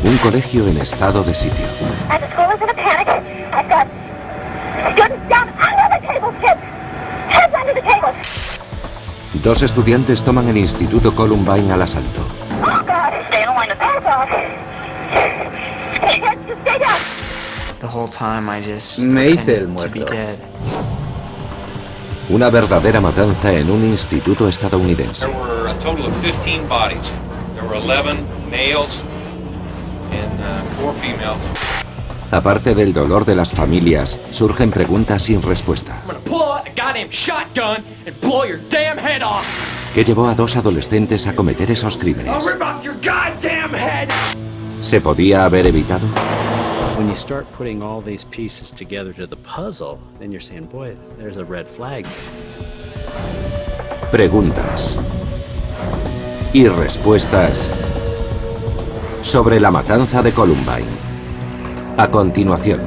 Un colegio en estado de sitio. Dos estudiantes toman el Instituto Columbine al asalto. Me hice el muerto. Una verdadera matanza en un instituto estadounidense. Aparte del dolor de las familias, surgen preguntas sin respuesta. ¿Qué llevó a dos adolescentes a cometer esos crímenes? ¿Se podía haber evitado? When you start putting all these pieces together to the puzzle, then you're saying, boy, there's a red flag. Preguntas y respuestas sobre la matanza de Columbine. A continuación,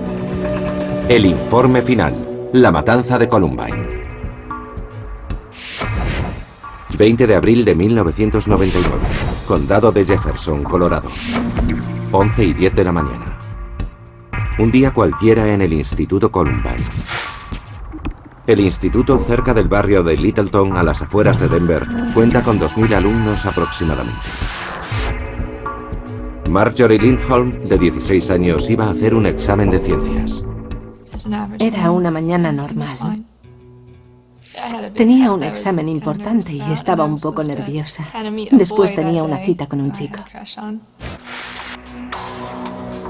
el informe final, la matanza de Columbine. 20 de abril de 1999, condado de Jefferson, Colorado. 11:10 de la mañana. Un día cualquiera en el Instituto Columbine. El instituto, cerca del barrio de Littleton, a las afueras de Denver, cuenta con 2000 alumnos aproximadamente. Marjorie Lindholm, de 16 años, iba a hacer un examen de ciencias. Era una mañana normal. Tenía un examen importante y estaba un poco nerviosa. Después tenía una cita con un chico.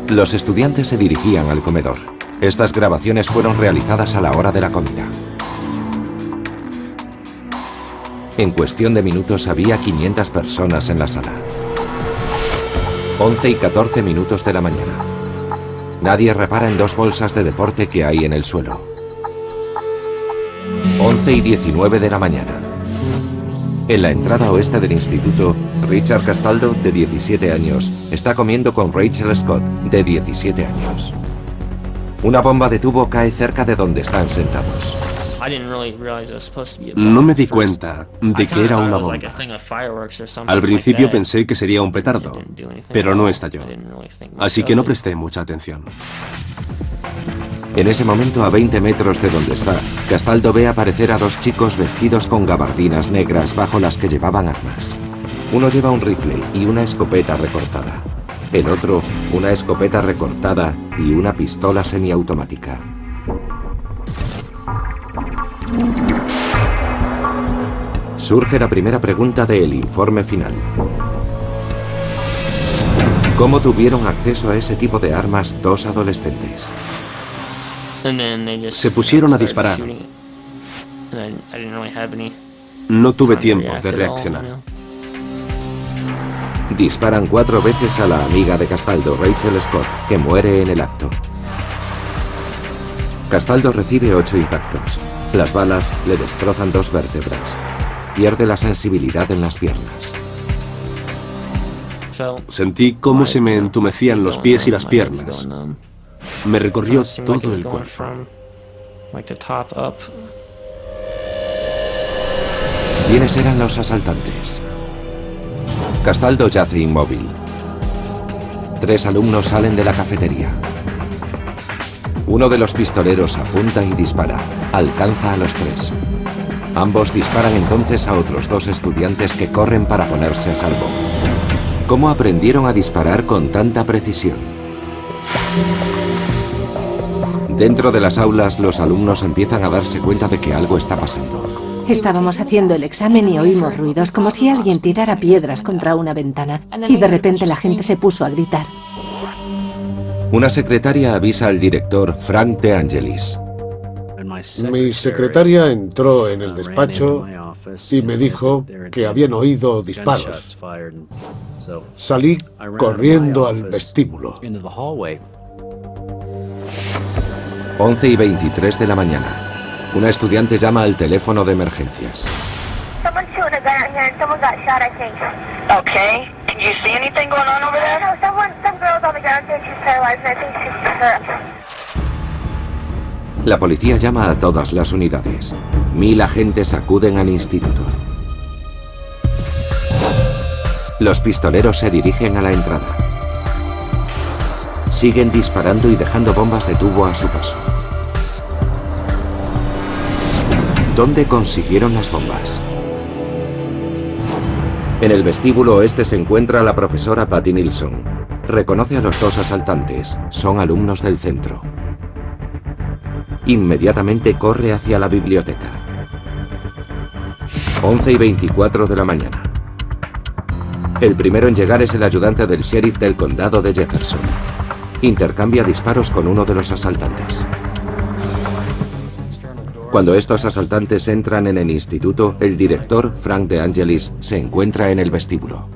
Los estudiantes se dirigían al comedor. Estas grabaciones fueron realizadas a la hora de la comida. En cuestión de minutos había 500 personas en la sala. 11:14 de la mañana. Nadie repara en dos bolsas de deporte que hay en el suelo. 11:19 de la mañana. En la entrada oeste del instituto, Richard Castaldo, de 17 años, está comiendo con Rachel Scott, de 17 años. Una bomba de tubo cae cerca de donde están sentados. No me di cuenta de que era una bomba. Al principio pensé que sería un petardo, pero no estalló. Así que no presté mucha atención. En ese momento, a 20 metros de donde está, Castaldo ve aparecer a dos chicos vestidos con gabardinas negras bajo las que llevaban armas. Uno lleva un rifle y una escopeta recortada. El otro, una escopeta recortada y una pistola semiautomática. Surge la primera pregunta del informe final. ¿Cómo tuvieron acceso a ese tipo de armas dos adolescentes? Se pusieron a disparar. No tuve tiempo de reaccionar. Disparan 4 veces a la amiga de Castaldo, Rachel Scott, que muere en el acto. Castaldo recibe 8 impactos. Las balas le destrozan 2 vértebras. Pierde la sensibilidad en las piernas. Sentí cómo se me entumecían los pies y las piernas. Me recorrió todo el cuerpo. ¿Quiénes eran los asaltantes? Castaldo yace inmóvil. 3 alumnos salen de la cafetería. Uno de los pistoleros apunta y dispara. Alcanza a los 3. Ambos disparan entonces a otros 2 estudiantes que corren para ponerse a salvo. ¿Cómo aprendieron a disparar con tanta precisión? Dentro de las aulas, los alumnos empiezan a darse cuenta de que algo está pasando. Estábamos haciendo el examen y oímos ruidos, como si alguien tirara piedras contra una ventana. Y de repente la gente se puso a gritar. Una secretaria avisa al director, Frank DeAngelis. Mi secretaria entró en el despacho y me dijo que habían oído disparos. Salí corriendo al vestíbulo. 11:23 de la mañana. Una estudiante llama al teléfono de emergencias. La policía llama a todas las unidades. 1000 agentes acuden al instituto. Los pistoleros se dirigen a la entrada. Siguen disparando y dejando bombas de tubo a su paso. ¿Dónde consiguieron las bombas? En el vestíbulo oeste se encuentra la profesora Patty Nilsson. Reconoce a los dos asaltantes. Son alumnos del centro. Inmediatamente corre hacia la biblioteca. 11:24 de la mañana. El primero en llegar es el ayudante del sheriff del condado de Jefferson. Intercambia disparos con uno de los asaltantes. Cuando estos asaltantes entran en el instituto, el director, Frank DeAngelis, se encuentra en el vestíbulo.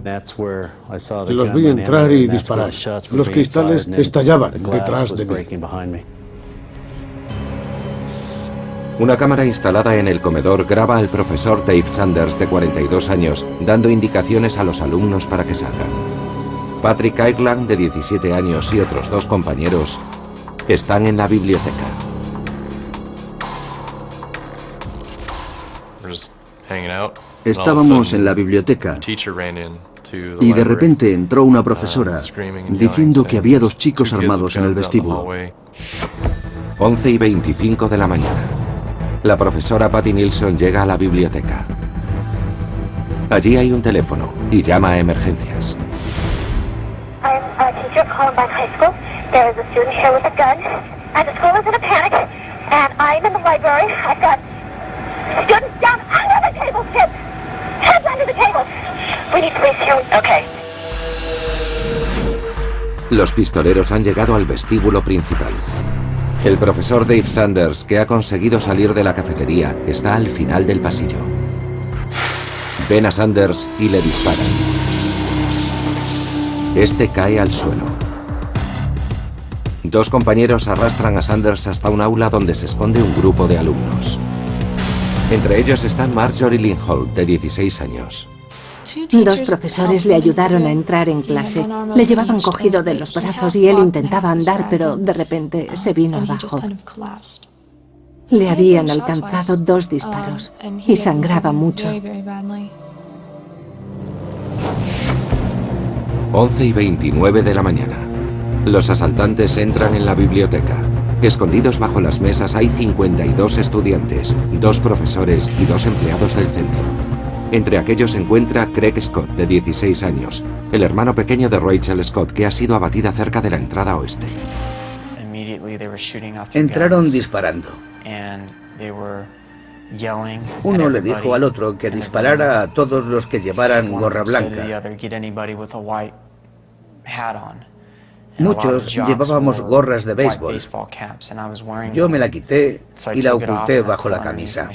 Los vi entrar y disparar. Los cristales estallaban detrás de mí. Una cámara instalada en el comedor graba al profesor Dave Sanders, de 42 años, dando indicaciones a los alumnos para que salgan. Patrick Ireland, de 17 años, y otros dos compañeros están en la biblioteca. Estábamos en la biblioteca y de repente entró una profesora diciendo que había dos chicos armados en el vestíbulo. 11:25 de la mañana. La profesora Patty Nilsson llega a la biblioteca. Allí hay un teléfono y llama a emergencias. Los pistoleros han llegado al vestíbulo principal. El profesor Dave Sanders, que ha conseguido salir de la cafetería, está al final del pasillo. Ven a Sanders y le disparan. Este cae al suelo. Dos compañeros arrastran a Sanders hasta un aula donde se esconde un grupo de alumnos. Entre ellos está Marjorie Lindholt, de 16 años. Dos profesores le ayudaron a entrar en clase. Le llevaban cogido de los brazos y él intentaba andar, pero de repente se vino abajo. Le habían alcanzado 2 disparos y sangraba mucho. 11:29 de la mañana. Los asaltantes entran en la biblioteca. Escondidos bajo las mesas hay 52 estudiantes, 2 profesores y 2 empleados del centro. Entre aquellos se encuentra Craig Scott, de 16 años, el hermano pequeño de Rachel Scott, que ha sido abatida cerca de la entrada oeste. Entraron disparando. Uno le dijo al otro que disparara a todos los que llevaran gorra blanca. Muchos llevábamos gorras de béisbol. Yo me la quité y la oculté bajo la camisa.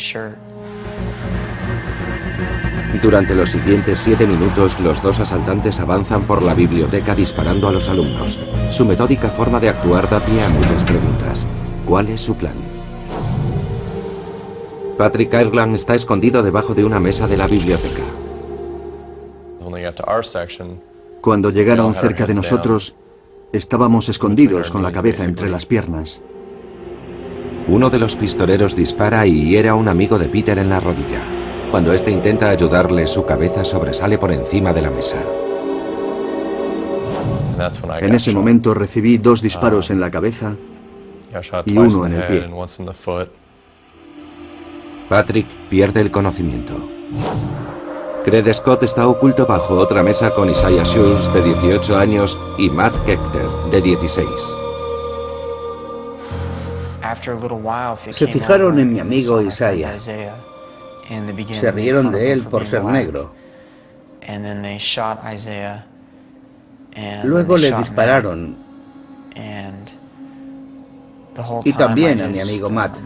Durante los siguientes 7 minutos, los 2 asaltantes avanzan por la biblioteca disparando a los alumnos. Su metódica forma de actuar da pie a muchas preguntas. ¿Cuál es su plan? Patrick Ireland está escondido debajo de una mesa de la biblioteca. Cuando llegaron cerca de nosotros, estábamos escondidos con la cabeza entre las piernas. Uno de los pistoleros dispara y hiere a un amigo de Peter en la rodilla. Cuando este intenta ayudarle, su cabeza sobresale por encima de la mesa. En ese momento recibí 2 disparos en la cabeza y uno en el pie. Patrick pierde el conocimiento. Craig Scott está oculto bajo otra mesa con Isaiah Schultz, de 18 años, y Matt Kechter, de 16. Se fijaron en mi amigo Isaiah. Se rieron de él por ser negro. Luego le dispararon. Y también a mi amigo Matt.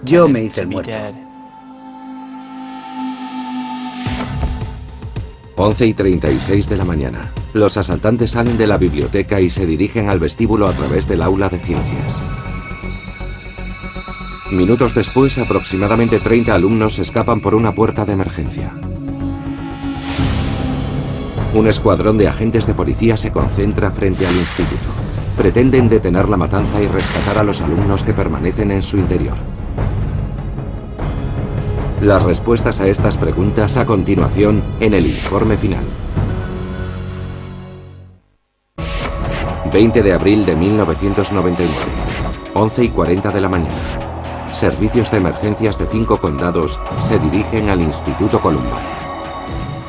Yo me hice el muerto. 11:36 de la mañana. Los asaltantes salen de la biblioteca y se dirigen al vestíbulo a través del aula de ciencias. Minutos después, aproximadamente 30 alumnos escapan por una puerta de emergencia. Un escuadrón de agentes de policía se concentra frente al instituto. Pretenden detener la matanza y rescatar a los alumnos que permanecen en su interior. Las respuestas a estas preguntas a continuación en el informe final. 20 de abril de 1999, 11:40 de la mañana. Servicios de emergencias de 5 condados se dirigen al Instituto Columbine.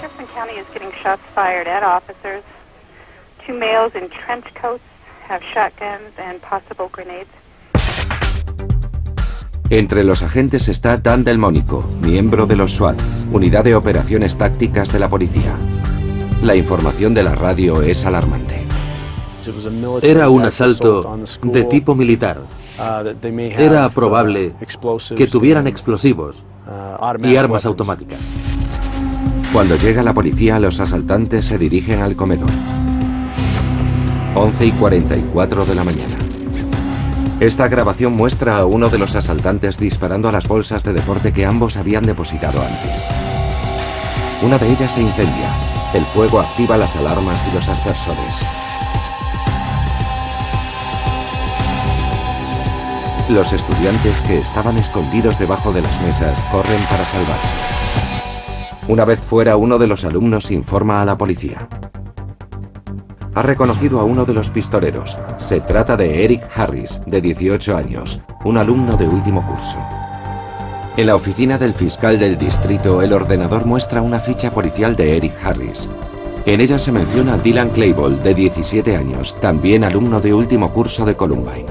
Jefferson County is getting shots fired at officers. 2 males in trench coats have shotguns and possible grenades. Entre los agentes está Dan Delmonico, miembro de los SWAT, Unidad de Operaciones Tácticas de la Policía. La información de la radio es alarmante. Era un asalto de tipo militar. Era probable que tuvieran explosivos y armas automáticas. Cuando llega la policía, los asaltantes se dirigen al comedor. 11:44 de la mañana. Esta grabación muestra a uno de los asaltantes disparando a las bolsas de deporte que ambos habían depositado antes. Una de ellas se incendia. El fuego activa las alarmas y los aspersores. Los estudiantes que estaban escondidos debajo de las mesas corren para salvarse. Una vez fuera, uno de los alumnos informa a la policía. Ha reconocido a uno de los pistoleros. Se trata de Eric Harris, de 18 años, un alumno de último curso. En la oficina del fiscal del distrito, el ordenador muestra una ficha policial de Eric Harris. En ella se menciona a Dylan Klebold, de 17 años, también alumno de último curso de Columbine.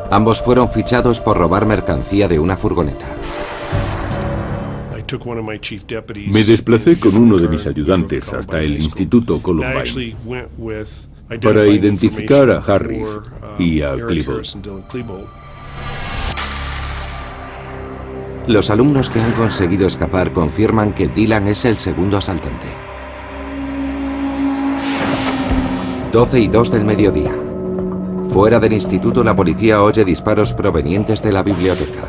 Ambos fueron fichados por robar mercancía de una furgoneta. Me desplacé con uno de mis ayudantes hasta el Instituto Columbine para identificar a Harris y a Klebold. Los alumnos que han conseguido escapar confirman que Dylan es el segundo asaltante. 12:02 del mediodía. Fuera del instituto, la policía oye disparos provenientes de la biblioteca.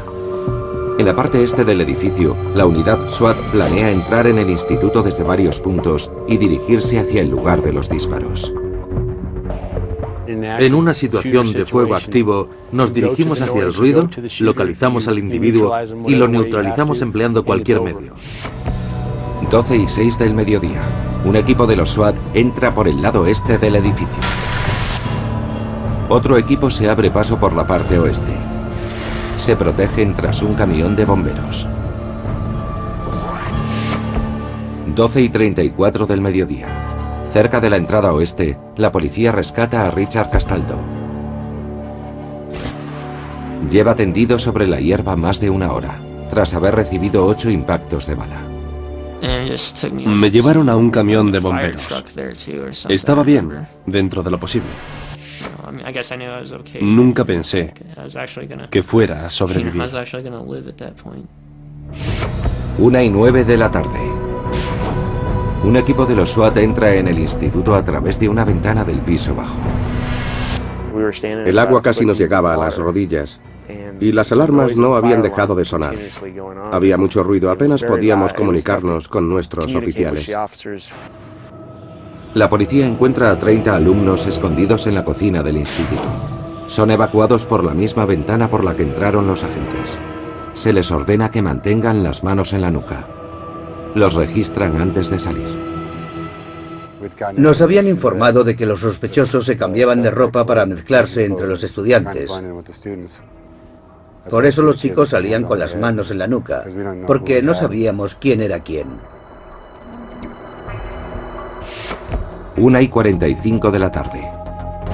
En la parte este del edificio, la unidad SWAT planea entrar en el instituto desde varios puntos y dirigirse hacia el lugar de los disparos. En una situación de fuego activo, nos dirigimos hacia el ruido, localizamos al individuo y lo neutralizamos empleando cualquier medio. 12:06 del mediodía. Un equipo de los SWAT entra por el lado este del edificio. Otro equipo se abre paso por la parte oeste. Se protegen tras un camión de bomberos. 12:34 del mediodía. Cerca de la entrada oeste, la policía rescata a Richard Castaldo. Lleva tendido sobre la hierba más de una hora, tras haber recibido 8 impactos de bala. Me llevaron a un camión de bomberos. Estaba bien, dentro de lo posible. Nunca pensé que fuera a sobrevivir. 1:09 de la tarde. Un equipo de los SWAT entra en el instituto a través de una ventana del piso bajo. El agua casi nos llegaba a las rodillas y las alarmas no habían dejado de sonar. Había mucho ruido, apenas podíamos comunicarnos con nuestros oficiales. La policía encuentra a 30 alumnos escondidos en la cocina del instituto. Son evacuados por la misma ventana por la que entraron los agentes. Se les ordena que mantengan las manos en la nuca. Los registran antes de salir. Nos habían informado de que los sospechosos se cambiaban de ropa para mezclarse entre los estudiantes. Por eso los chicos salían con las manos en la nuca, porque no sabíamos quién era quién. 1:45 de la tarde.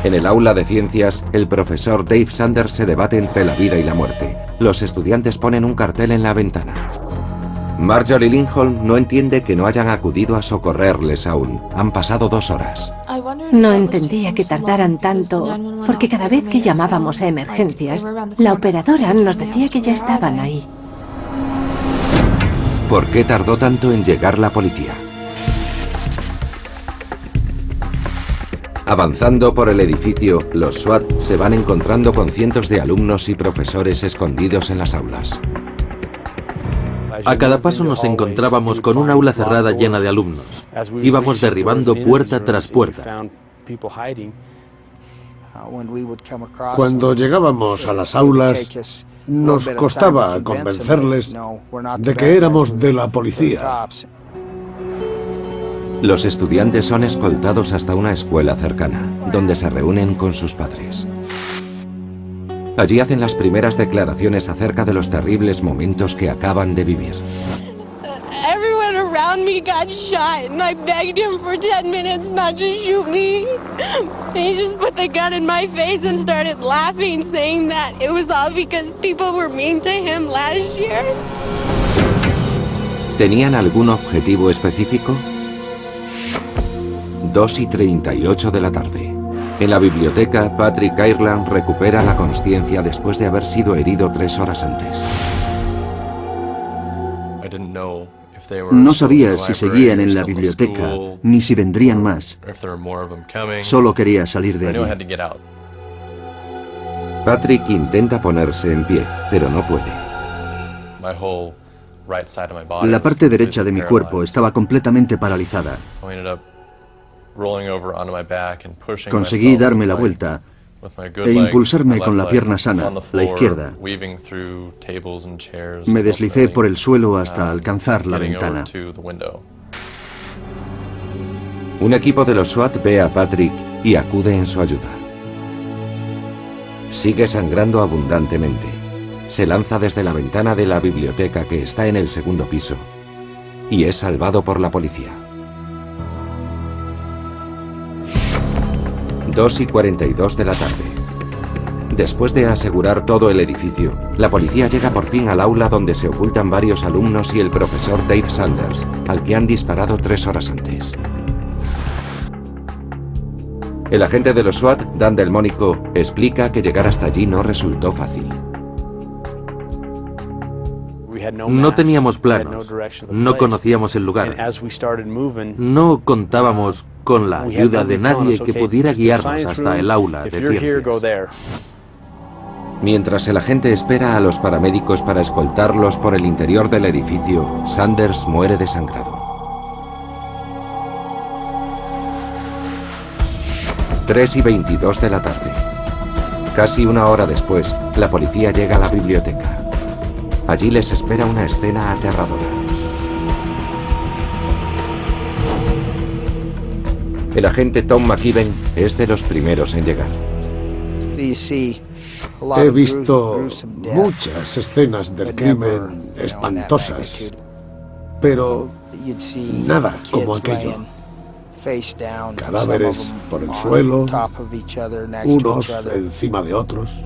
En el aula de ciencias, el profesor Dave Sanders se debate entre la vida y la muerte. Los estudiantes ponen un cartel en la ventana. Marjorie Lindholm no entiende que no hayan acudido a socorrerles aún. Han pasado 2 horas. No entendía que tardaran tanto, porque cada vez que llamábamos a emergencias, la operadora nos decía que ya estaban ahí. ¿Por qué tardó tanto en llegar la policía? Avanzando por el edificio, los SWAT se van encontrando con cientos de alumnos y profesores escondidos en las aulas. A cada paso nos encontrábamos con un aula cerrada llena de alumnos. Íbamos derribando puerta tras puerta. Cuando llegábamos a las aulas, nos costaba convencerles de que éramos de la policía. Los estudiantes son escoltados hasta una escuela cercana, donde se reúnen con sus padres. Allí hacen las primeras declaraciones acerca de los terribles momentos que acaban de vivir. Everyone around me got shot and I begged him for 10 minutes not to shoot me. And he just put the gun in my face and started laughing, saying that it was all because people were mean to him last year. ¿Tenían algún objetivo específico? 2:38 de la tarde. En la biblioteca, Patrick Ireland recupera la consciencia después de haber sido herido 3 horas antes. No sabía si seguían en la biblioteca, ni si vendrían más. Solo quería salir de allí. Patrick intenta ponerse en pie, pero no puede. La parte derecha de mi cuerpo estaba completamente paralizada. Conseguí darme la vuelta e impulsarme con la pierna sana, la izquierda. Me deslicé por el suelo hasta alcanzar la ventana. Un equipo de los SWAT ve a Patrick y acude en su ayuda. Sigue sangrando abundantemente. Se lanza desde la ventana de la biblioteca que está en el segundo piso y es salvado por la policía. 2:42 de la tarde. Después de asegurar todo el edificio, la policía llega por fin al aula donde se ocultan varios alumnos y el profesor Dave Sanders, al que han disparado 3 horas antes. El agente de los SWAT, Dan Delmonico, explica que llegar hasta allí no resultó fácil. No teníamos planos, no conocíamos el lugar, no contábamos con la ayuda de nadie que pudiera guiarnos hasta el aula de ciencias. Mientras el agente espera a los paramédicos para escoltarlos por el interior del edificio, Sanders muere desangrado. 3:22 de la tarde. Casi una hora después, la policía llega a la biblioteca. Allí les espera una escena aterradora. El agente Tom McKibben es de los primeros en llegar. He visto muchas escenas del crimen espantosas, pero nada como aquello. Cadáveres por el suelo, unos encima de otros.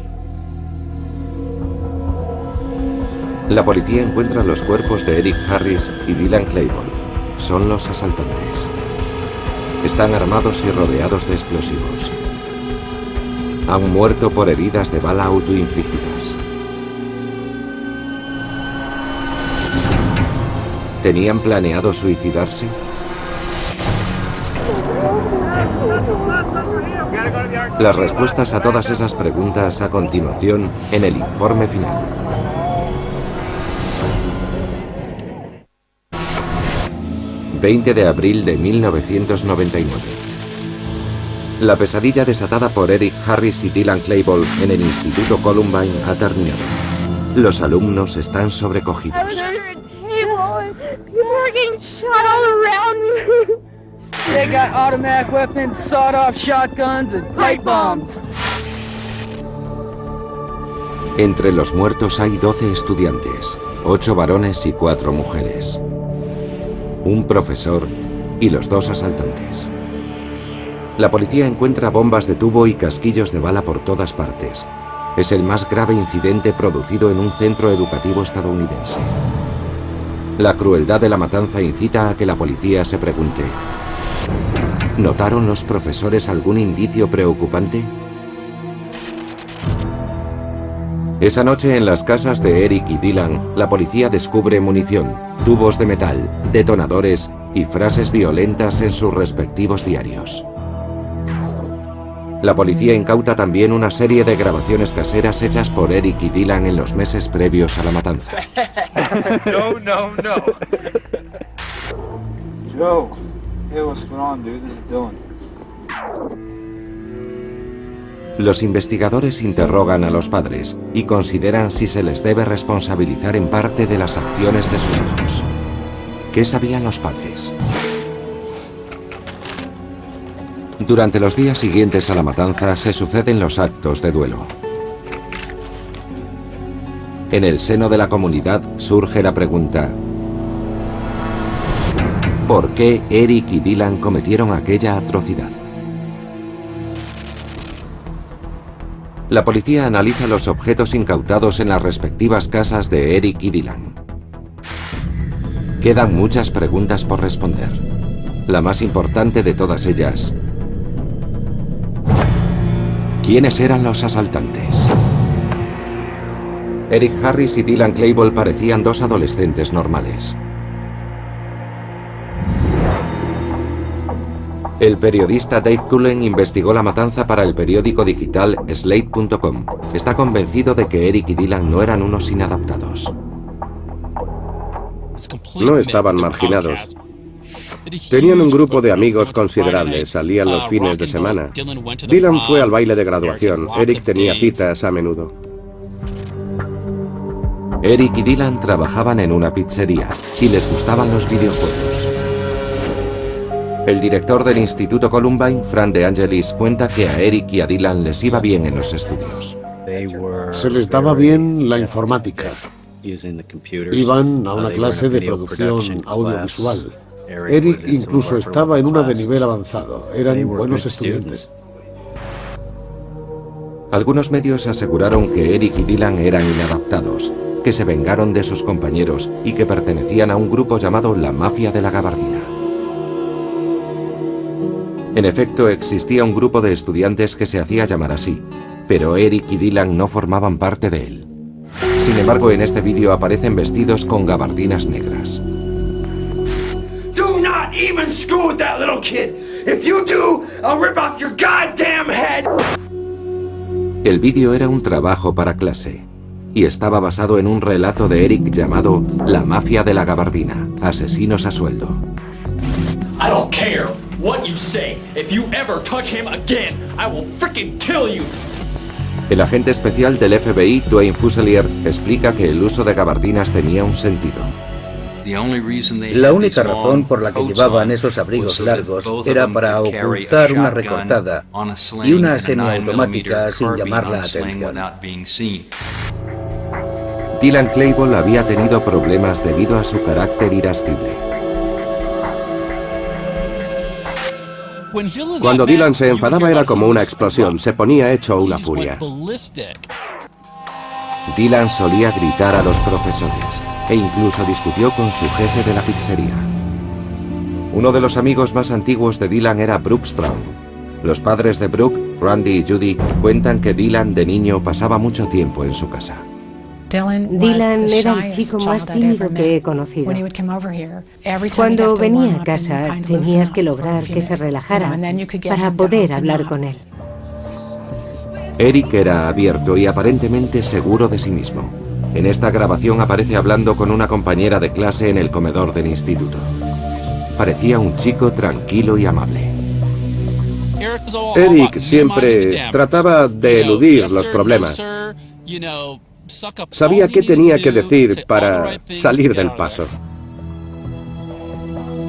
La policía encuentra los cuerpos de Eric Harris y Dylan Klebold. Son los asaltantes. Están armados y rodeados de explosivos. Han muerto por heridas de bala autoinfligidas. ¿Tenían planeado suicidarse? Las respuestas a todas esas preguntas a continuación en el informe final. ...20 de abril de 1999. La pesadilla desatada por Eric Harris y Dylan Klebold en el Instituto Columbine ha terminado. Los alumnos están sobrecogidos. Entre los muertos hay 12 estudiantes, 8 varones y 4 mujeres. Un profesor y los 2 asaltantes. La policía encuentra bombas de tubo y casquillos de bala por todas partes. Es el más grave incidente producido en un centro educativo estadounidense. La crueldad de la matanza incita a que la policía se pregunte: ¿notaron los profesores algún indicio preocupante? Esa noche en las casas de Eric y Dylan, la policía descubre munición, tubos de metal, detonadores y frases violentas en sus respectivos diarios. La policía incauta también una serie de grabaciones caseras hechas por Eric y Dylan en los meses previos a la matanza. No. Joe, hey, what's going on, dude? This is Dylan. Los investigadores interrogan a los padres y consideran si se les debe responsabilizar en parte de las acciones de sus hijos. ¿Qué sabían los padres? Durante los días siguientes a la matanza se suceden los actos de duelo. En el seno de la comunidad surge la pregunta: ¿por qué Eric y Dylan cometieron aquella atrocidad? La policía analiza los objetos incautados en las respectivas casas de Eric y Dylan. Quedan muchas preguntas por responder. La más importante de todas ellas: ¿quiénes eran los asaltantes? Eric Harris y Dylan Klebold parecían dos adolescentes normales. El periodista Dave Cullen investigó la matanza para el periódico digital Slate.com. Está convencido de que Eric y Dylan no eran unos inadaptados. No estaban marginados. Tenían un grupo de amigos considerable, salían los fines de semana. Dylan fue al baile de graduación, Eric tenía citas a menudo. Eric y Dylan trabajaban en una pizzería y les gustaban los videojuegos. El director del Instituto Columbine, Frank DeAngelis, cuenta que a Eric y a Dylan les iba bien en los estudios. Se les daba bien la informática. Iban a una clase de producción audiovisual. Eric incluso estaba en una de nivel avanzado. Eran buenos estudiantes. Algunos medios aseguraron que Eric y Dylan eran inadaptados, que se vengaron de sus compañeros y que pertenecían a un grupo llamado la Mafia de la Gabardina. En efecto, existía un grupo de estudiantes que se hacía llamar así, pero Eric y Dylan no formaban parte de él. Sin embargo, en este vídeo aparecen vestidos con gabardinas negras. Do not even screw with that little kid. If you do, I'll rip off your goddamn head. El vídeo era un trabajo para clase y estaba basado en un relato de Eric llamado La Mafia de la Gabardina, asesinos a sueldo. I don't care what you say. If you ever touch him again, I will freaking kill you. El agente especial del FBI, Dwayne Fuselier, explica que el uso de gabardinas tenía un sentido. La única razón por la que llevaban esos abrigos largos era para ocultar una recortada y una semiautomática sin llamar la atención. Dylan Klebold había tenido problemas debido a su carácter irascible. Cuando Dylan se enfadaba era como una explosión, se ponía hecho una furia. Dylan solía gritar a los profesores e incluso discutió con su jefe de la pizzería. Uno de los amigos más antiguos de Dylan era Brooks Brown. Los padres de Brooke, Randy y Judy, cuentan que Dylan de niño pasaba mucho tiempo en su casa. Dylan era el chico más tímido que he conocido. Cuando venía a casa, tenías que lograr que se relajara para poder hablar con él. Eric era abierto y aparentemente seguro de sí mismo. En esta grabación aparece hablando con una compañera de clase en el comedor del instituto. Parecía un chico tranquilo y amable. Eric siempre trataba de eludir los problemas. Sabía qué tenía que decir para salir del paso.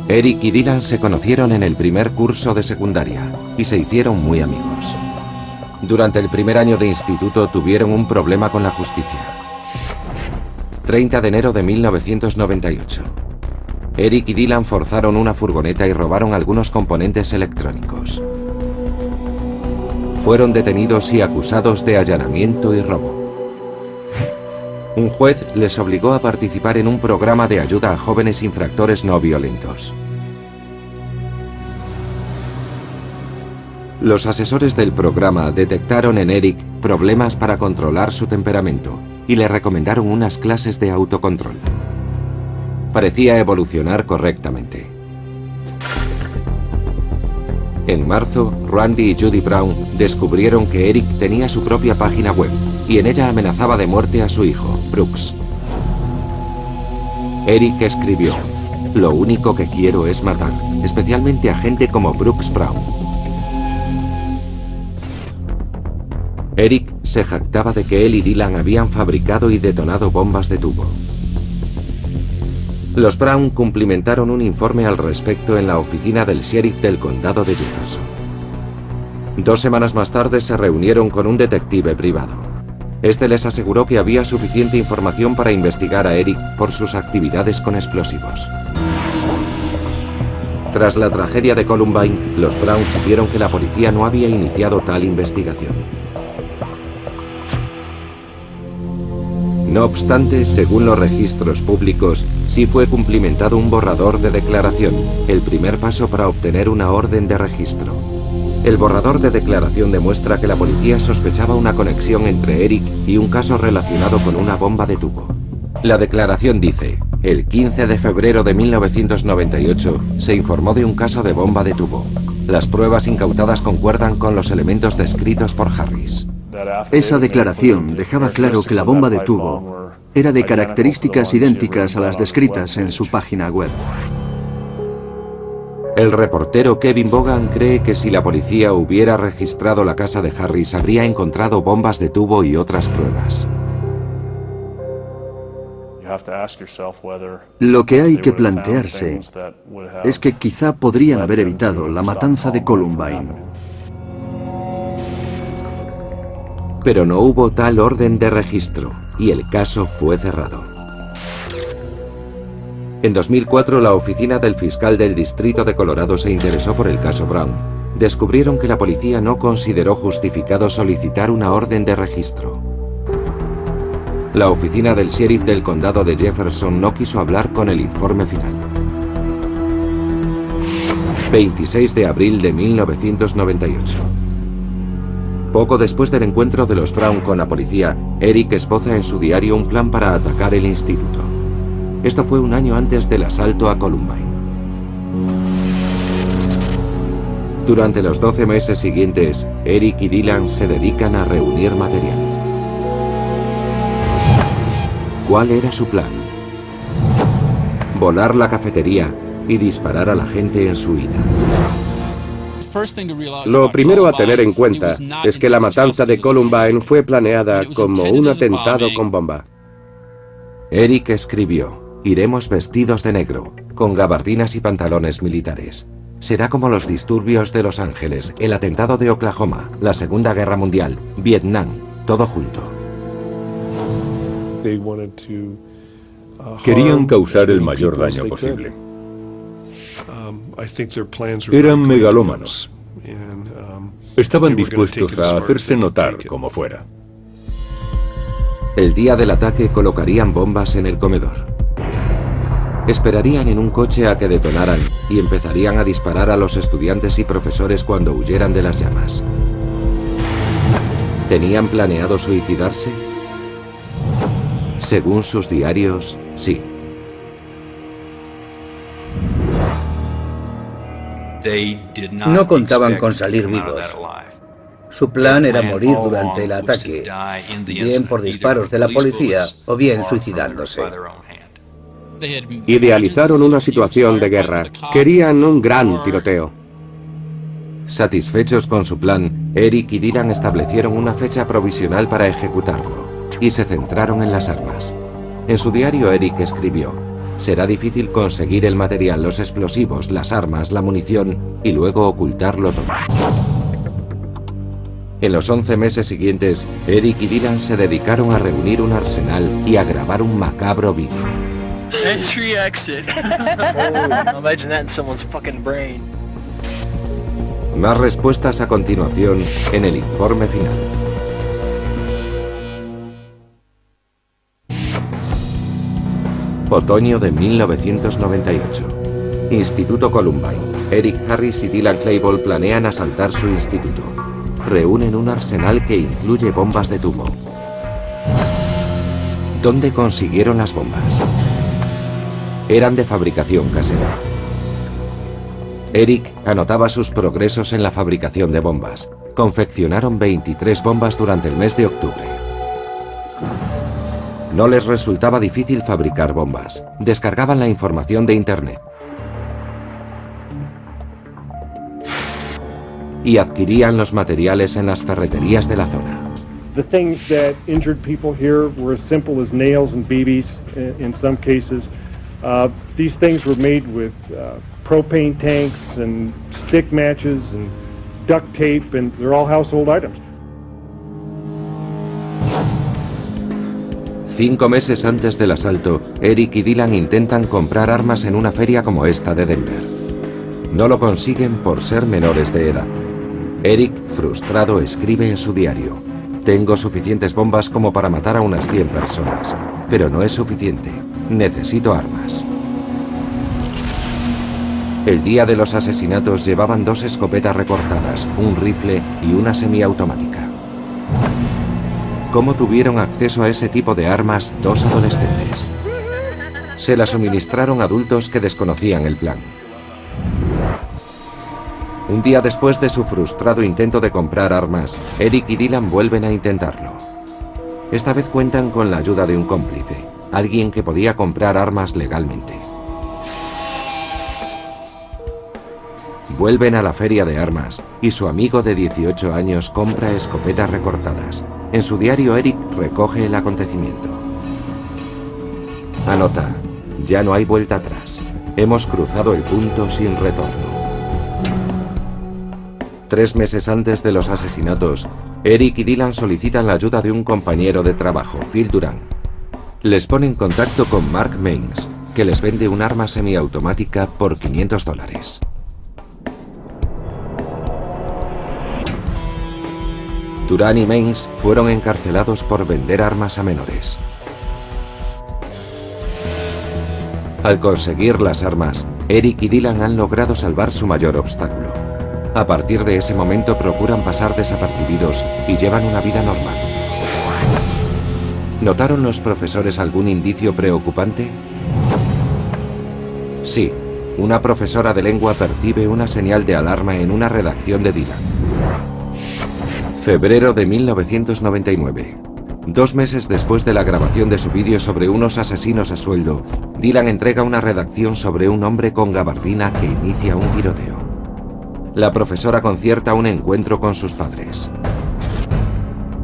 Eric y Dylan se conocieron en el primer curso de secundaria y se hicieron muy amigos. Durante el primer año de instituto tuvieron un problema con la justicia. 30 de enero de 1998. Eric y Dylan forzaron una furgoneta y robaron algunos componentes electrónicos. Fueron detenidos y acusados de allanamiento y robo. Un juez les obligó a participar en un programa de ayuda a jóvenes infractores no violentos. Los asesores del programa detectaron en Eric problemas para controlar su temperamento y le recomendaron unas clases de autocontrol. Parecía evolucionar correctamente. En marzo, Randy y Judy Brown descubrieron que Eric tenía su propia página web y en ella amenazaba de muerte a su hijo, Brooks. Eric escribió: "Lo único que quiero es matar, especialmente a gente como Brooks Brown". Eric se jactaba de que él y Dylan habían fabricado y detonado bombas de tubo. Los Brown cumplimentaron un informe al respecto en la oficina del sheriff del condado de Jefferson. 2 semanas más tarde se reunieron con un detective privado. Este les aseguró que había suficiente información para investigar a Eric por sus actividades con explosivos. Tras la tragedia de Columbine, los Brown supieron que la policía no había iniciado tal investigación. No obstante, según los registros públicos, sí fue cumplimentado un borrador de declaración, el primer paso para obtener una orden de registro. El borrador de declaración demuestra que la policía sospechaba una conexión entre Eric y un caso relacionado con una bomba de tubo. La declaración dice: el 15 de febrero de 1998 se informó de un caso de bomba de tubo. Las pruebas incautadas concuerdan con los elementos descritos por Harris. Esa declaración dejaba claro que la bomba de tubo era de características idénticas a las descritas en su página web. El reportero Kevin Bogan cree que si la policía hubiera registrado la casa de Harris, habría encontrado bombas de tubo y otras pruebas. Lo que hay que plantearse es que quizá podrían haber evitado la matanza de Columbine. Pero no hubo tal orden de registro y el caso fue cerrado. En 2004, la oficina del fiscal del Distrito de Colorado se interesó por el caso Brown. Descubrieron que la policía no consideró justificado solicitar una orden de registro. La oficina del sheriff del condado de Jefferson no quiso hablar con el informe final. 26 de abril de 1998. Poco después del encuentro de los Brown con la policía, Eric esboza en su diario un plan para atacar el instituto. Esto fue un año antes del asalto a Columbine. Durante los 12 meses siguientes, Eric y Dylan se dedican a reunir material. ¿Cuál era su plan? Volar la cafetería y disparar a la gente en su ida. Lo primero a tener en cuenta es que la matanza de Columbine fue planeada como un atentado con bomba. Eric escribió: iremos vestidos de negro, con gabardinas y pantalones militares. Será como los disturbios de Los Ángeles, el atentado de Oklahoma, la Segunda Guerra Mundial, Vietnam, todo junto. Querían causar el mayor daño posible. Eran megalómanos. Estaban dispuestos a hacerse notar como fuera. El día del ataque colocarían bombas en el comedor. Esperarían en un coche a que detonaran y empezarían a disparar a los estudiantes y profesores cuando huyeran de las llamas. ¿Tenían planeado suicidarse? Según sus diarios, sí. No contaban con salir vivos. Su plan era morir durante el ataque, bien por disparos de la policía o bien suicidándose. Idealizaron una situación de guerra. Querían un gran tiroteo. Satisfechos con su plan, Eric y Dylan establecieron una fecha provisional para ejecutarlo y se centraron en las armas. En su diario, Eric escribió: será difícil conseguir el material, los explosivos, las armas, la munición y luego ocultarlo todo. En los 11 meses siguientes, Eric y Dylan se dedicaron a reunir un arsenal y a grabar un macabro vídeo. Entry exit. Imagine that in someone's fucking brain. Más respuestas a continuación en el informe final. Otoño de 1998. Instituto Columbine. Eric Harris y Dylan Klebold planean asaltar su instituto. Reúnen un arsenal que incluye bombas de tubo. ¿Dónde consiguieron las bombas? Eran de fabricación casera. Eric anotaba sus progresos en la fabricación de bombas. Confeccionaron 23 bombas durante el mes de octubre. No les resultaba difícil fabricar bombas. Descargaban la información de Internet. Y adquirían los materiales en las ferreterías de la zona. The things that injured people here were as simple as nails and BBs in some cases. These things were made with propane tanks and stick matches and duct tape, and they're all household items. 5 meses antes del asalto, Eric y Dylan intentan comprar armas en una feria como esta de Denver. No lo consiguen por ser menores de edad. Eric, frustrado, escribe en su diario: tengo suficientes bombas como para matar a unas 100 personas, pero no es suficiente. Necesito armas. El día de los asesinatos llevaban 2 escopetas recortadas, un rifle y una semiautomática. ¿Cómo tuvieron acceso a ese tipo de armas 2 adolescentes? Se las suministraron adultos que desconocían el plan. Un día después de su frustrado intento de comprar armas, Eric y Dylan vuelven a intentarlo. Esta vez cuentan con la ayuda de un cómplice, alguien que podía comprar armas legalmente. Vuelven a la feria de armas y su amigo de 18 años compra escopetas recortadas. En su diario, Eric recoge el acontecimiento. Anota: ya no hay vuelta atrás. Hemos cruzado el punto sin retorno. 3 meses antes de los asesinatos, Eric y Dylan solicitan la ayuda de un compañero de trabajo, Phil Duran. Les pone en contacto con Mark Mains, que les vende un arma semiautomática por $500. Duran y Mains fueron encarcelados por vender armas a menores. Al conseguir las armas, Eric y Dylan han logrado salvar su mayor obstáculo. A partir de ese momento procuran pasar desapercibidos y llevan una vida normal. ¿Notaron los profesores algún indicio preocupante? Sí, una profesora de lengua percibe una señal de alarma en una redacción de Dylan. Febrero de 1999. 2 meses después de la grabación de su vídeo sobre unos asesinos a sueldo, Dylan entrega una redacción sobre un hombre con gabardina que inicia un tiroteo. La profesora concierta un encuentro con sus padres.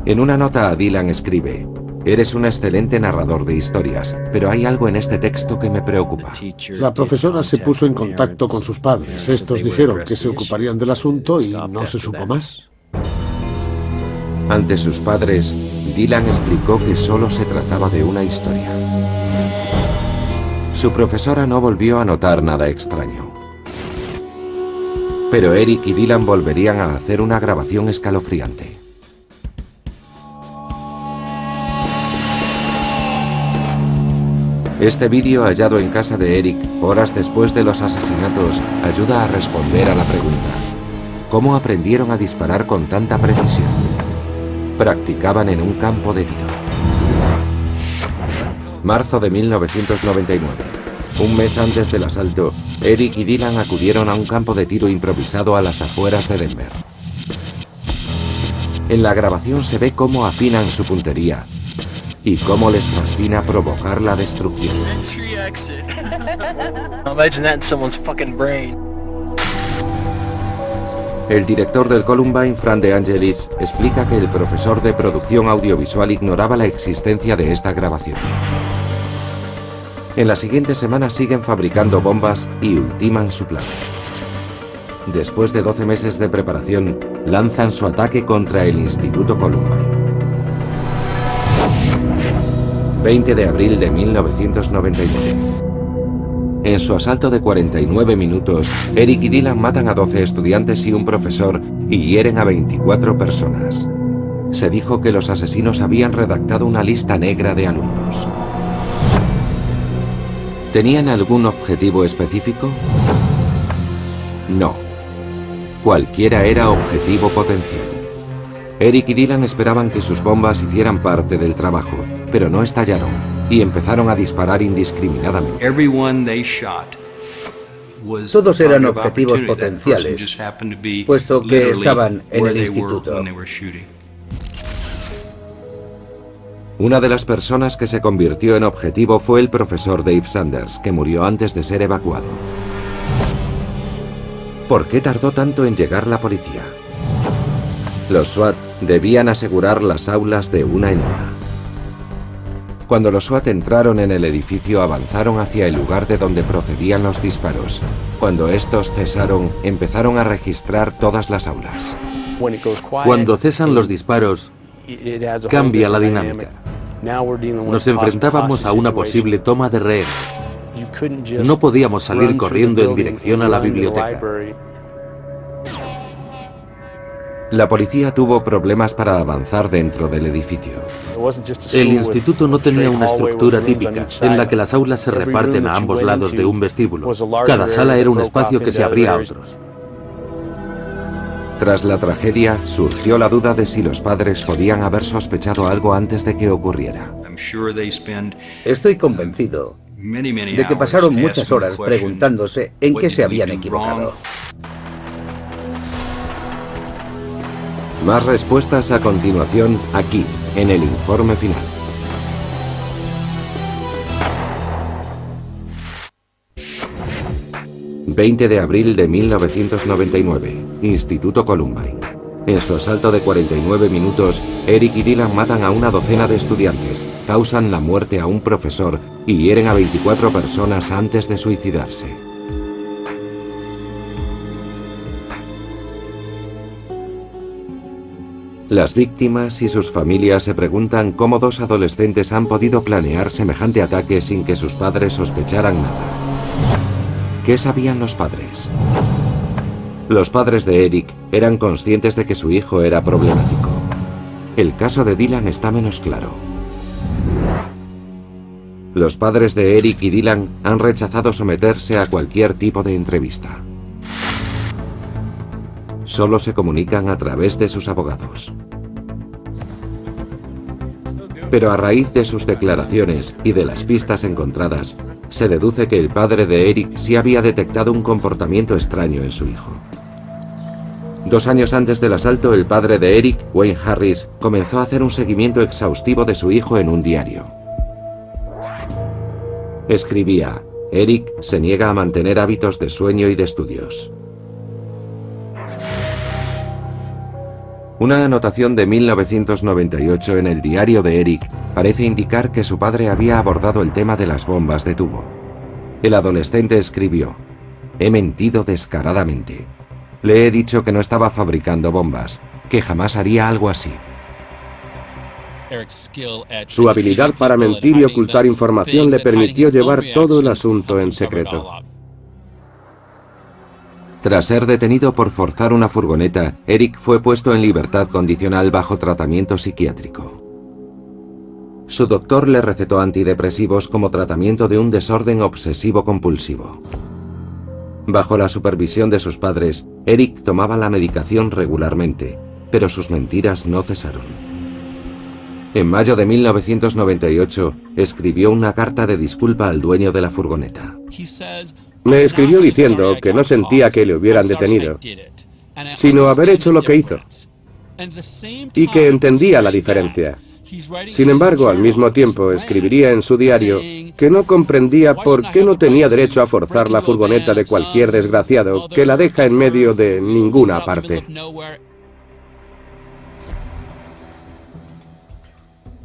En una nota a Dylan escribe: eres un excelente narrador de historias, pero hay algo en este texto que me preocupa. La profesora se puso en contacto con sus padres. Estos dijeron que se ocuparían del asunto y no se supo más. Ante sus padres, Dylan explicó que solo se trataba de una historia. Su profesora no volvió a notar nada extraño. Pero Eric y Dylan volverían a hacer una grabación escalofriante. Este vídeo hallado en casa de Eric, horas después de los asesinatos, ayuda a responder a la pregunta: ¿cómo aprendieron a disparar con tanta precisión? Practicaban en un campo de tiro. Marzo de 1999. Un mes antes del asalto, Eric y Dylan acudieron a un campo de tiro improvisado a las afueras de Denver. En la grabación se ve cómo afinan su puntería y cómo les fascina provocar la destrucción. El director del Columbine, Fran De Angelis, explica que el profesor de producción audiovisual ignoraba la existencia de esta grabación. En la siguiente semana siguen fabricando bombas y ultiman su plan. Después de 12 meses de preparación, lanzan su ataque contra el Instituto Columbine. 20 de abril de 1999. En su asalto de 49 minutos, Eric y Dylan matan a 12 estudiantes y un profesor y hieren a 24 personas. Se dijo que los asesinos habían redactado una lista negra de alumnos. ¿Tenían algún objetivo específico? No. Cualquiera era objetivo potencial. Eric y Dylan esperaban que sus bombas hicieran parte del trabajo, pero no estallaron y empezaron a disparar indiscriminadamente. Todos eran objetivos potenciales, puesto que estaban en el instituto. Una de las personas que se convirtió en objetivo fue el profesor Dave Sanders, que murió antes de ser evacuado. ¿Por qué tardó tanto en llegar la policía? Los SWAT debían asegurar las aulas de una en una. Cuando los SWAT entraron en el edificio, avanzaron hacia el lugar de donde procedían los disparos. Cuando estos cesaron, empezaron a registrar todas las aulas. Cuando cesan los disparos, cambia la dinámica. Nos enfrentábamos a una posible toma de rehenes. No podíamos salir corriendo en dirección a la biblioteca. La policía tuvo problemas para avanzar dentro del edificio. El instituto no tenía una estructura típica, en la que las aulas se reparten a ambos lados de un vestíbulo. Cada sala era un espacio que se abría a otros. Tras la tragedia, surgió la duda de si los padres podían haber sospechado algo antes de que ocurriera. Estoy convencido de que pasaron muchas horas preguntándose en qué se habían equivocado. Más respuestas a continuación, aquí, en el informe final. ...20 de abril de 1999, Instituto Columbine. En su asalto de 49 minutos, Eric y Dylan matan a una docena de estudiantes, causan la muerte a un profesor y hieren a 24 personas antes de suicidarse. Las víctimas y sus familias se preguntan cómo dos adolescentes han podido planear semejante ataque sin que sus padres sospecharan nada. ¿Qué sabían los padres? Los padres de Eric eran conscientes de que su hijo era problemático. El caso de Dylan está menos claro. Los padres de Eric y Dylan han rechazado someterse a cualquier tipo de entrevista. Solo se comunican a través de sus abogados. Pero a raíz de sus declaraciones y de las pistas encontradas, se deduce que el padre de Eric sí había detectado un comportamiento extraño en su hijo. 2 años antes del asalto, el padre de Eric, Wayne Harris, comenzó a hacer un seguimiento exhaustivo de su hijo en un diario. Escribía: Eric se niega a mantener hábitos de sueño y de estudios. Una anotación de 1998 en el diario de Eric parece indicar que su padre había abordado el tema de las bombas de tubo. El adolescente escribió: he mentido descaradamente. Le he dicho que no estaba fabricando bombas, que jamás haría algo así. Su habilidad para mentir y ocultar información le permitió llevar todo el asunto en secreto. Tras ser detenido por forzar una furgoneta, Eric fue puesto en libertad condicional bajo tratamiento psiquiátrico. Su doctor le recetó antidepresivos como tratamiento de un desorden obsesivo-compulsivo. Bajo la supervisión de sus padres, Eric tomaba la medicación regularmente, pero sus mentiras no cesaron. En mayo de 1998, escribió una carta de disculpa al dueño de la furgoneta. Me escribió diciendo que no sentía que le hubieran detenido, sino haber hecho lo que hizo, y que entendía la diferencia. Sin embargo, al mismo tiempo, escribiría en su diario que no comprendía por qué no tenía derecho a forzar la furgoneta de cualquier desgraciado que la deja en medio de ninguna parte.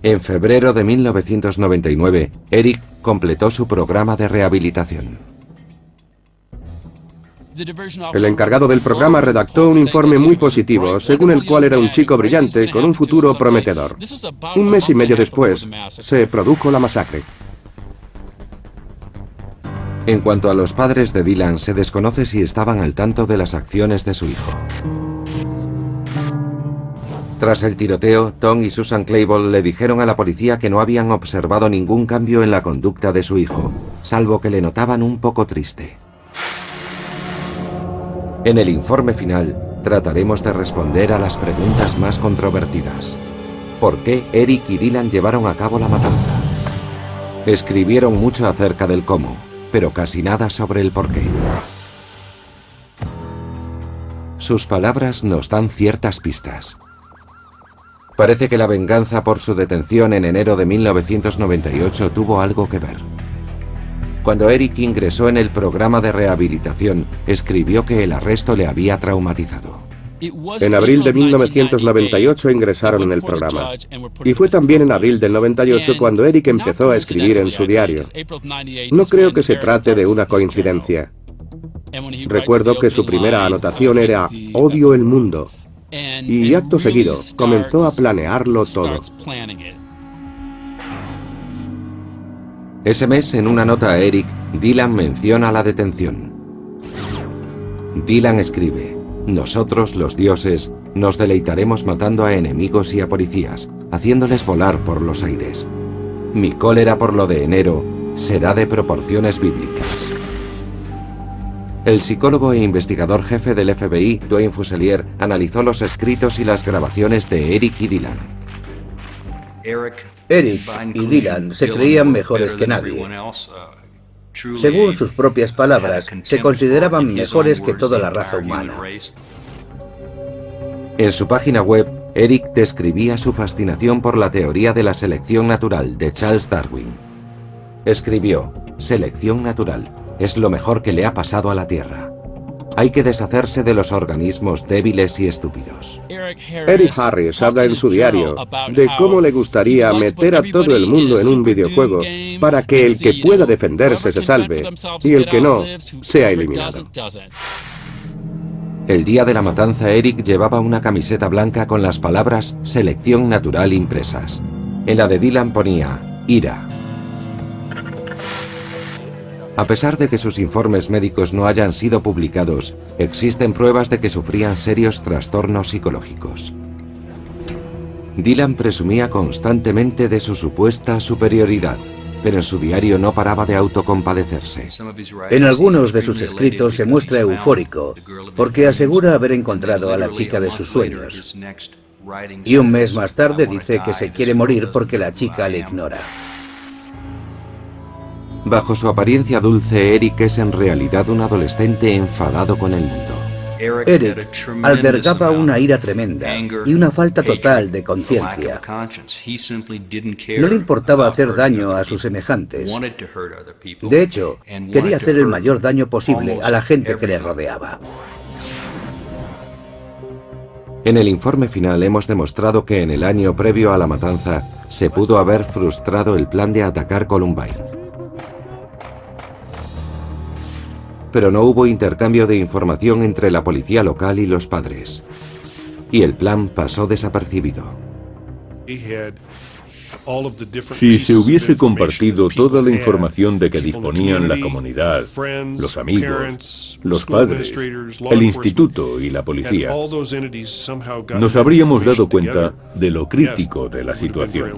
En febrero de 1999, Eric completó su programa de rehabilitación. El encargado del programa redactó un informe muy positivo, según el cual era un chico brillante con un futuro prometedor. 1 mes y medio después, se produjo la masacre. En cuanto a los padres de Dylan, se desconoce si estaban al tanto de las acciones de su hijo. Tras el tiroteo, Tom y Susan Claiborne le dijeron a la policía que no habían observado ningún cambio en la conducta de su hijo, salvo que le notaban un poco triste. En el informe final, trataremos de responder a las preguntas más controvertidas. ¿Por qué Eric y Dylan llevaron a cabo la matanza? Escribieron mucho acerca del cómo, pero casi nada sobre el por qué. Sus palabras nos dan ciertas pistas. Parece que la venganza por su detención en enero de 1998 tuvo algo que ver. Cuando Eric ingresó en el programa de rehabilitación, escribió que el arresto le había traumatizado. En abril de 1998 ingresaron en el programa. Y fue también en abril del 98 cuando Eric empezó a escribir en su diario. No creo que se trate de una coincidencia. Recuerdo que su primera anotación era "Odio el mundo". Y acto seguido comenzó a planearlo todo. Ese mes, en una nota a Eric, Dylan menciona la detención. Dylan escribe: "Nosotros, los dioses, nos deleitaremos matando a enemigos y a policías, haciéndoles volar por los aires. Mi cólera por lo de enero será de proporciones bíblicas". El psicólogo e investigador jefe del FBI, Dwayne Fuselier, analizó los escritos y las grabaciones de Eric y Dylan. Eric y Dylan se creían mejores que nadie. Según sus propias palabras, se consideraban mejores que toda la raza humana. En su página web, Eric describía su fascinación por la teoría de la selección natural de Charles Darwin. Escribió: "Selección natural es lo mejor que le ha pasado a la Tierra. Hay que deshacerse de los organismos débiles y estúpidos". Eric Harris habla en su diario de cómo le gustaría meter a todo el mundo en un videojuego para que el que pueda defenderse se salve y el que no sea eliminado. El día de la matanza, Eric llevaba una camiseta blanca con las palabras "Selección natural" impresas. En la de Dylan ponía "Ira". A pesar de que sus informes médicos no hayan sido publicados, existen pruebas de que sufrían serios trastornos psicológicos. Dylan presumía constantemente de su supuesta superioridad, pero en su diario no paraba de autocompadecerse. En algunos de sus escritos se muestra eufórico, porque asegura haber encontrado a la chica de sus sueños. Y un mes más tarde dice que se quiere morir porque la chica le ignora. Bajo su apariencia dulce, Eric es en realidad un adolescente enfadado con el mundo. Eric albergaba una ira tremenda y una falta total de conciencia. No le importaba hacer daño a sus semejantes. De hecho, quería hacer el mayor daño posible a la gente que le rodeaba. En el informe final hemos demostrado que en el año previo a la matanza se pudo haber frustrado el plan de atacar Columbine. Pero no hubo intercambio de información entre la policía local y los padres. Y el plan pasó desapercibido. Si se hubiese compartido toda la información de que disponían la comunidad, los amigos, los padres, el instituto y la policía, nos habríamos dado cuenta de lo crítico de la situación.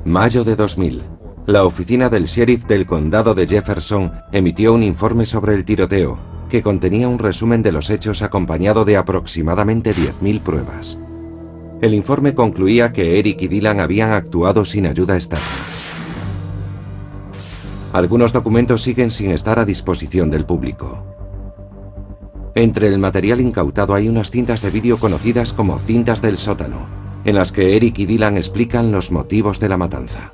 Mayo de 2000. La oficina del sheriff del condado de Jefferson emitió un informe sobre el tiroteo, que contenía un resumen de los hechos acompañado de aproximadamente 10.000 pruebas. El informe concluía que Eric y Dylan habían actuado sin ayuda externa. Algunos documentos siguen sin estar a disposición del público. Entre el material incautado hay unas cintas de vídeo conocidas como cintas del sótano, en las que Eric y Dylan explican los motivos de la matanza.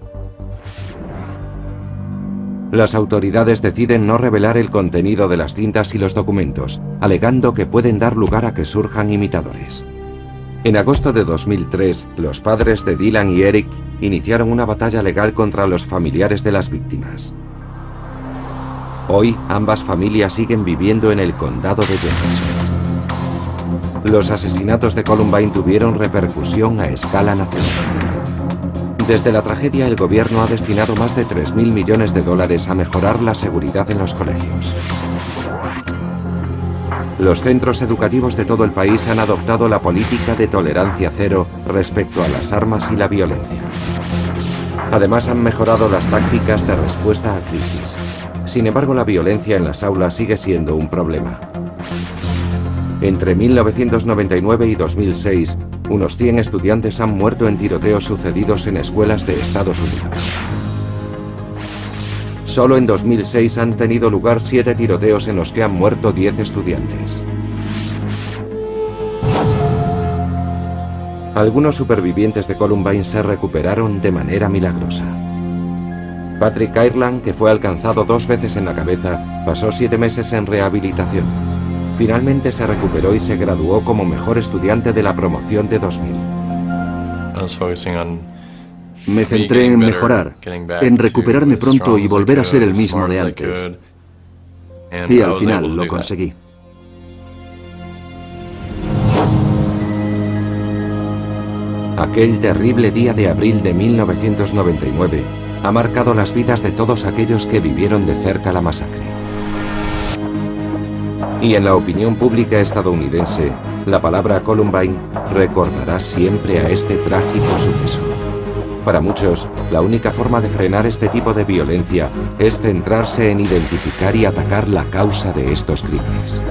Las autoridades deciden no revelar el contenido de las cintas y los documentos, alegando que pueden dar lugar a que surjan imitadores. En agosto de 2003, los padres de Dylan y Eric iniciaron una batalla legal contra los familiares de las víctimas. Hoy, ambas familias siguen viviendo en el condado de Jefferson. Los asesinatos de Columbine tuvieron repercusión a escala nacional. Desde la tragedia, el gobierno ha destinado más de $3.000 millones a mejorar la seguridad en los colegios. Los centros educativos de todo el país han adoptado la política de tolerancia cero respecto a las armas y la violencia. Además, han mejorado las tácticas de respuesta a crisis. Sin embargo, la violencia en las aulas sigue siendo un problema. Entre 1999 y 2006, unos 100 estudiantes han muerto en tiroteos sucedidos en escuelas de Estados Unidos. Solo en 2006 han tenido lugar 7 tiroteos en los que han muerto 10 estudiantes. Algunos supervivientes de Columbine se recuperaron de manera milagrosa. Patrick Ireland, que fue alcanzado 2 veces en la cabeza, pasó 7 meses en rehabilitación. Finalmente se recuperó y se graduó como mejor estudiante de la promoción de 2000. Me centré en mejorar, en recuperarme pronto y volver a ser el mismo de antes. Y al final lo conseguí. Aquel terrible día de abril de 1999 ha marcado las vidas de todos aquellos que vivieron de cerca la masacre. Y en la opinión pública estadounidense, la palabra Columbine recordará siempre a este trágico suceso. Para muchos, la única forma de frenar este tipo de violencia es centrarse en identificar y atacar la causa de estos crímenes.